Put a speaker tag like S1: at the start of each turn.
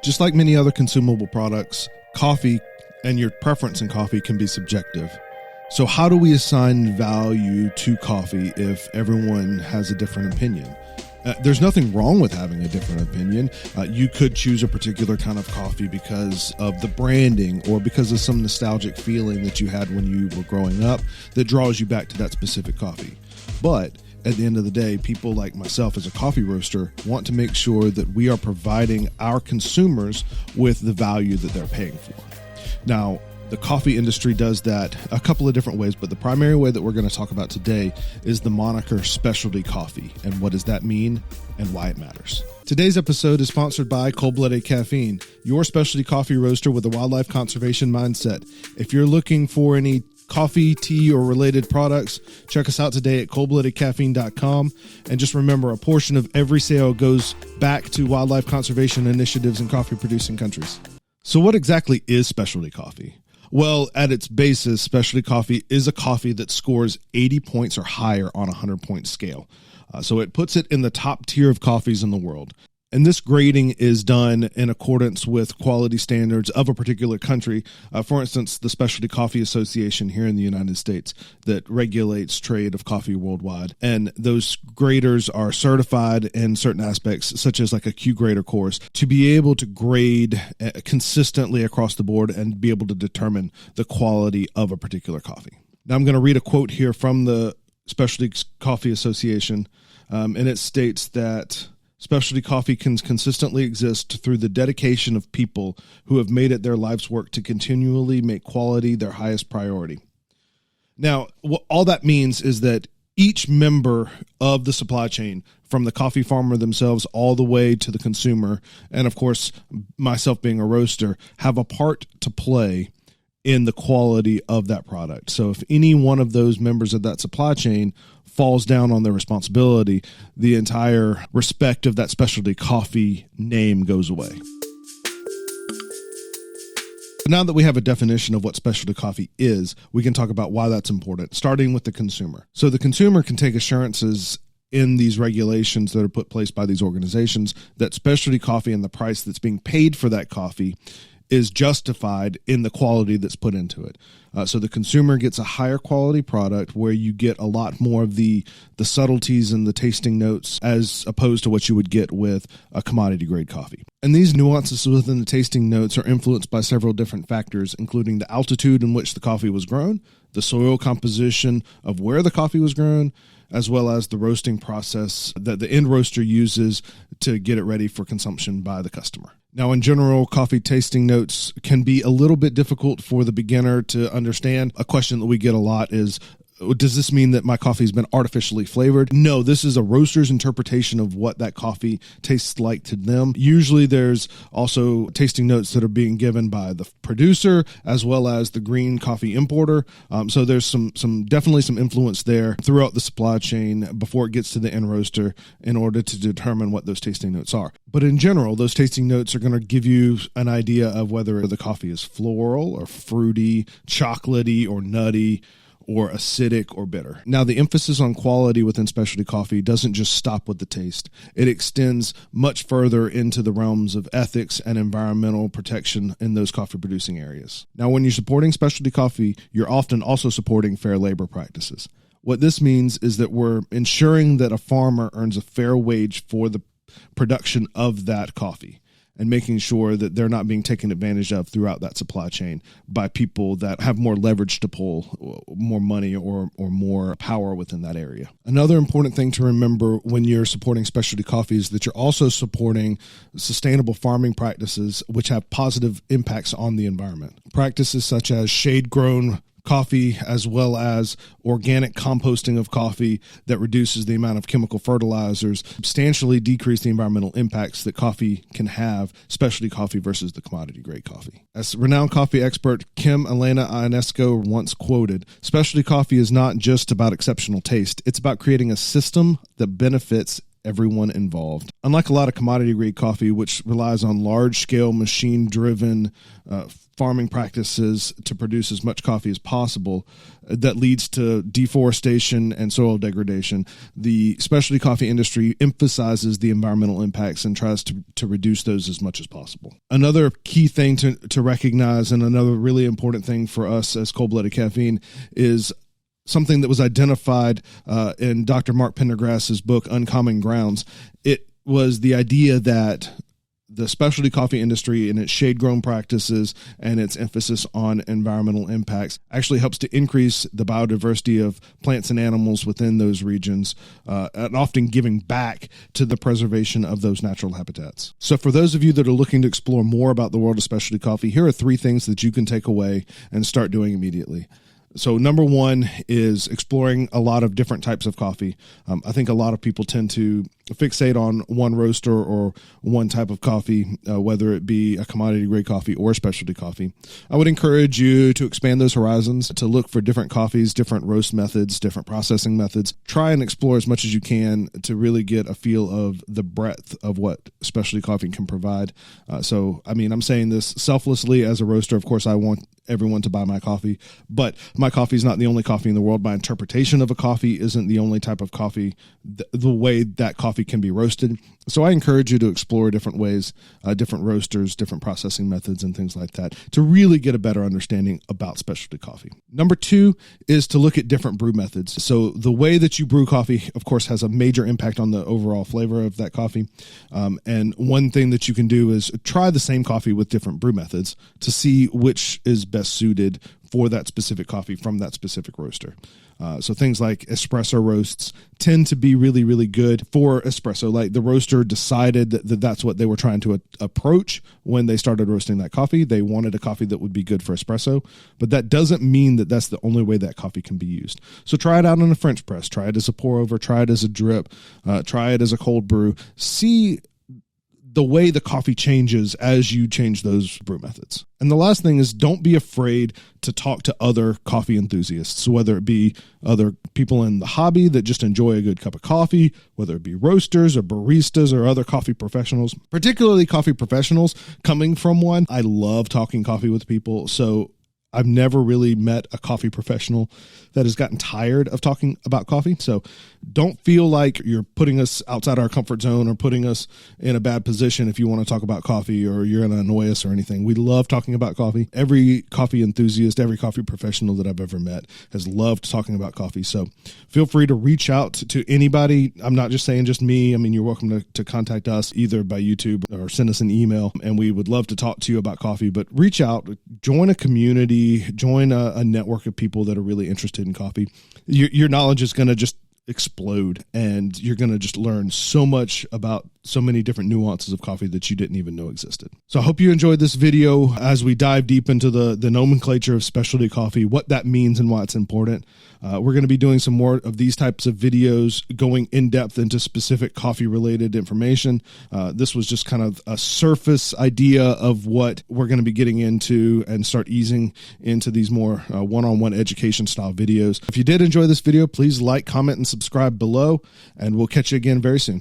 S1: Just like many other consumable products, coffee and your preference in coffee can be subjective. So how do we assign value to coffee if everyone has a different opinion? There's nothing wrong with having a different opinion. You could choose a particular kind of coffee because of the branding or because of some nostalgic feeling that you had when you were growing up that draws you back to that specific coffee. But at the end of the day, people like myself as a coffee roaster want to make sure that we are providing our consumers with the value that they're paying for. Now, the coffee industry does that a couple of different ways, but the primary way that we're going to talk about today is the moniker specialty coffee. And what does that mean and why it matters? Today's episode is sponsored by Cold-Blooded Caffeine, your specialty coffee roaster with a wildlife conservation mindset. If you're looking for any coffee, tea, or related products, check us out today at coldbloodedcaffeine.com. And just remember, a portion of every sale goes back to wildlife conservation initiatives in coffee-producing countries. So what exactly is specialty coffee? Well, at its basis, specialty coffee is a coffee that scores 80 points or higher on a 100-point scale. So it puts it in the top tier of coffees in the world. And this grading is done in accordance with quality standards of a particular country. For instance, the Specialty Coffee Association here in the United States that regulates trade of coffee worldwide. And those graders are certified in certain aspects, such as like a Q grader course, to be able to grade consistently across the board and be able to determine the quality of a particular coffee. Now I'm going to read a quote here from the Specialty Coffee Association, and it states that specialty coffee can consistently exist through the dedication of people who have made it their life's work to continually make quality their highest priority. Now, what all that means is that each member of the supply chain, from the coffee farmer themselves all the way to the consumer, and of course, myself being a roaster, have a part to play in the quality of that product. So if any one of those members of that supply chain falls down on their responsibility, the entire respect of that specialty coffee name goes away. Now that we have a definition of what specialty coffee is, we can talk about why that's important, starting with the consumer. So the consumer can take assurances in these regulations that are put in place by these organizations that specialty coffee and the price that's being paid for that coffee is justified in the quality that's put into it. So the consumer gets a higher quality product where you get a lot more of the subtleties and the tasting notes as opposed to what you would get with a commodity grade coffee. And these nuances within the tasting notes are influenced by several different factors, including the altitude in which the coffee was grown, the soil composition of where the coffee was grown, as well as the roasting process that the end roaster uses to get it ready for consumption by the customer. Now, in general, coffee tasting notes can be a little bit difficult for the beginner to understand. A question that we get a lot is, does this mean that my coffee has been artificially flavored? No, this is a roaster's interpretation of what that coffee tastes like to them. Usually there's also tasting notes that are being given by the producer as well as the green coffee importer. So there's definitely some influence there throughout the supply chain before it gets to the end roaster in order to determine what those tasting notes are. But in general, those tasting notes are going to give you an idea of whether the coffee is floral or fruity, chocolatey or nutty, or acidic or bitter. Now, the emphasis on quality within specialty coffee doesn't just stop with the taste. It extends much further into the realms of ethics and environmental protection in those coffee producing areas. Now, when you're supporting specialty coffee, you're often also supporting fair labor practices. What this means is that we're ensuring that a farmer earns a fair wage for the production of that coffee, and making sure that they're not being taken advantage of throughout that supply chain by people that have more leverage to pull more money or more power within that area. Another important thing to remember when you're supporting specialty coffee is that you're also supporting sustainable farming practices which have positive impacts on the environment. Practices such as shade-grown coffee, as well as organic composting of coffee that reduces the amount of chemical fertilizers, substantially decrease the environmental impacts that coffee can have, specialty coffee versus the commodity grade coffee. As renowned coffee expert Kim Elena Ionesco once quoted, specialty coffee is not just about exceptional taste, it's about creating a system that benefits everyone involved. Unlike a lot of commodity grade coffee, which relies on large scale machine driven farming practices to produce as much coffee as possible, that leads to deforestation and soil degradation, the specialty coffee industry emphasizes the environmental impacts and tries to reduce those as much as possible. Another key thing to recognize, and another really important thing for us as Cold-Blooded Caffeine, is something that was identified in Dr. Mark Pendergrass's book, Uncommon Grounds. It was the idea that the specialty coffee industry and its shade-grown practices and its emphasis on environmental impacts actually helps to increase the biodiversity of plants and animals within those regions, and often giving back to the preservation of those natural habitats. So for those of you that are looking to explore more about the world of specialty coffee, here are 3 things that you can take away and start doing immediately. So number 1 is exploring a lot of different types of coffee. I think a lot of people tend to fixate on one roaster or one type of coffee, whether it be a commodity grade coffee or specialty coffee. I would encourage you to expand those horizons, to look for different coffees, different roast methods, different processing methods. Try and explore as much as you can to really get a feel of the breadth of what specialty coffee can provide. I'm saying this selflessly as a roaster. Of course, I want everyone to buy my coffee, but my coffee is not the only coffee in the world. My interpretation of a coffee isn't the only type of coffee, the way that coffee can be roasted. So I encourage you to explore different ways, different roasters, different processing methods, and things like that to really get a better understanding about specialty coffee. Number 2 is to look at different brew methods. So the way that you brew coffee, of course, has a major impact on the overall flavor of that coffee. And one thing that you can do is try the same coffee with different brew methods to see which is best suited for that specific coffee from that specific roaster. So things like espresso roasts tend to be really, really good for espresso. Like the roaster decided that that's what they were trying to approach when they started roasting that coffee. They wanted a coffee that would be good for espresso, but that doesn't mean that that's the only way that coffee can be used. So try it out on a French press, try it as a pour over, try it as a drip, try it as a cold brew. See the way the coffee changes as you change those brew methods. And the last thing is, don't be afraid to talk to other coffee enthusiasts, whether it be other people in the hobby that just enjoy a good cup of coffee, whether it be roasters or baristas or other coffee professionals, particularly coffee professionals. Coming from one, I love talking coffee with people. So I've never really met a coffee professional that has gotten tired of talking about coffee. So don't feel like you're putting us outside our comfort zone or putting us in a bad position if you want to talk about coffee or you're going to annoy us or anything. We love talking about coffee. Every coffee enthusiast, every coffee professional that I've ever met has loved talking about coffee. So feel free to reach out to anybody. I'm not just saying just me. I mean, you're welcome to contact us either by YouTube or send us an email, and we would love to talk to you about coffee. But reach out, join a community, join a network of people that are really interested in coffee. Your knowledge is going to just explode, and you're going to just learn so much about so many different nuances of coffee that you didn't even know existed. So I hope you enjoyed this video as we dive deep into the nomenclature of specialty coffee, what that means and why it's important. We're going to be doing some more of these types of videos, going in depth into specific coffee related information. This was just kind of a surface idea of what we're going to be getting into and start easing into these more one-on-one education style videos. If you did enjoy this video, please like, comment, and subscribe below, and we'll catch you again very soon.